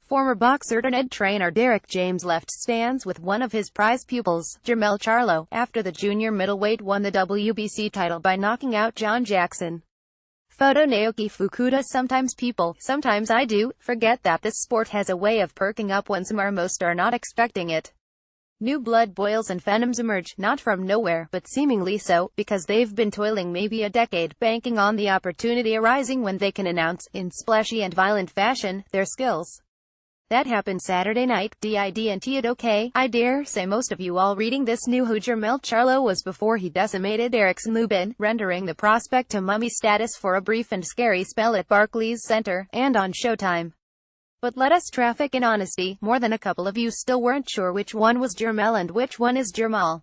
Former boxer-turned-trainer Derrick James left stands with one of his prized pupils, Jermell Charlo, after the junior middleweight won the WBC title by knocking out John Jackson. Photo Naoki Fukuda. Sometimes I do, forget that this sport has a way of perking up when most are not expecting it. New blood boils and phantoms emerge, not from nowhere, but seemingly so, because they've been toiling maybe a decade, banking on the opportunity arising when they can announce, in splashy and violent fashion, their skills. That happened Saturday night. Didn't it? Okay, I dare say most of you all reading this knew who Jermell Charlo was before he decimated Eric's Lubin, rendering the prospect a mummy status for a brief and scary spell at Barclays Center, and on Showtime. But let us traffic in honesty, more than a couple of you still weren't sure which one was Jermell and which one is Jermell.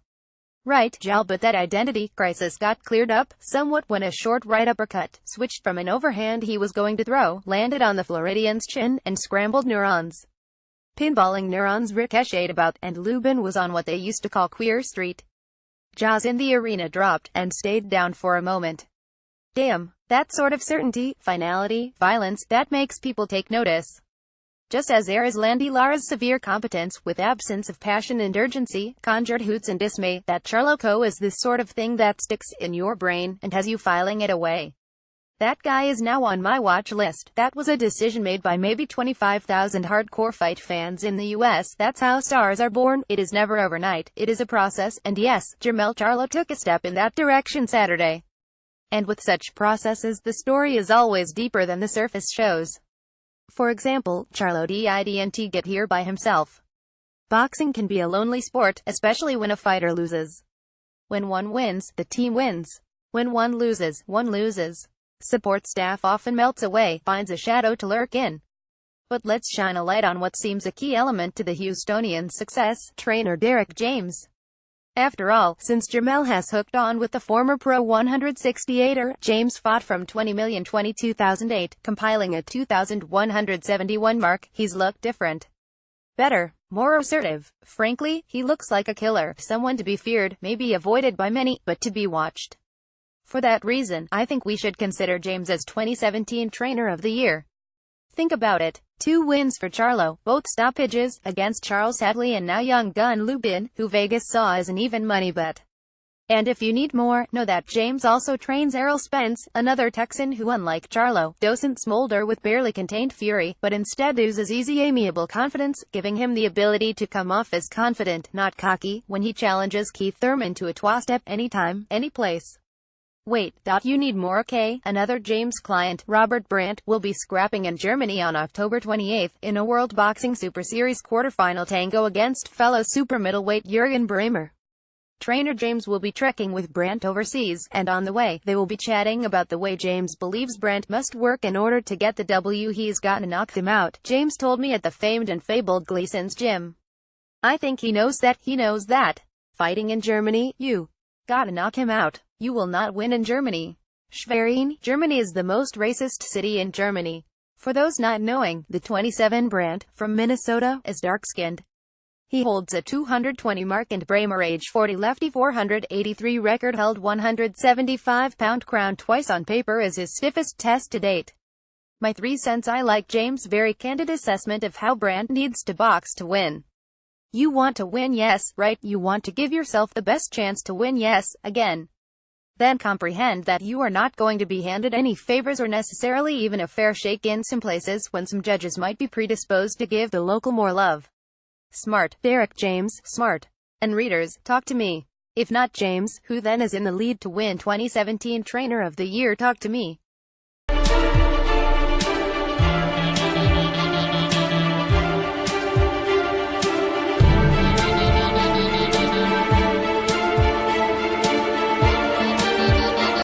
Right, Jal, but that identity crisis got cleared up, somewhat, when a short right uppercut, switched from an overhand he was going to throw, landed on the Floridian's chin, and scrambled neurons. Pinballing neurons ricocheted about, and Lubin was on what they used to call Queer Street. Jaws in the arena dropped, and stayed down for a moment. Damn, that sort of certainty, finality, violence, that makes people take notice. Just as Landy Lara's severe competence, with absence of passion and urgency, conjured hoots and dismay, that Charlo is this sort of thing that sticks in your brain, and has you filing it away. That guy is now on my watch list. That was a decision made by maybe 25,000 hardcore fight fans in the US. That's how stars are born. It is never overnight. It is a process, and yes, Jermell Charlo took a step in that direction Saturday. And with such processes, the story is always deeper than the surface shows. For example, Charlo didn't get here by himself. Boxing can be a lonely sport, especially when a fighter loses. When one wins, the team wins. When one loses, one loses. Support staff often melts away, finds a shadow to lurk in. But let's shine a light on what seems a key element to the Houstonian's success, trainer Derrick James. After all, since Jermell has hooked on with the former pro 168er, James fought from 20,022,008, compiling a 2,171 mark, he's looked different. Better, more assertive. Frankly, he looks like a killer, someone to be feared, maybe avoided by many, but to be watched. For that reason, I think we should consider James as 2017 Trainer of the Year. Think about it. 2 wins for Charlo, both stoppages, against Charles Hadley and now young gun Lubin, who Vegas saw as an even money bet. And if you need more, know that James also trains Errol Spence, another Texan who, unlike Charlo, doesn't smolder with barely contained fury, but instead oozes easy amiable confidence, giving him the ability to come off as confident, not cocky, when he challenges Keith Thurman to a twostep, anytime, anyplace. Wait, you need more? Okay, another James client, Robert Brandt, will be scrapping in Germany on October 28, in a World Boxing Super Series quarterfinal tango against fellow super middleweight Jürgen Bremer. Trainer James will be trekking with Brandt overseas, and on the way, they will be chatting about the way James believes Brandt must work in order to get the W he's got to knock him out, James told me at the famed and fabled Gleason's gym. I think he knows that. Fighting in Germany, you gotta knock him out. You will not win in Germany. Schwerin, Germany is the most racist city in Germany. For those not knowing, the 27 Brandt, from Minnesota, is dark-skinned. He holds a 220 mark and Bremer, age 40 lefty, 483 record, held 175-pound crown twice on paper, is his stiffest test to date. My 3 cents. I like James' very candid assessment of how Brandt needs to box to win. You want to win, yes, right, you want to give yourself the best chance to win, yes, again. Then comprehend that you are not going to be handed any favors or necessarily even a fair shake in some places when some judges might be predisposed to give the local more love. Smart, Derrick James, smart. And readers, talk to me. If not James, who then is in the lead to win 2017 Trainer of the Year? Talk to me.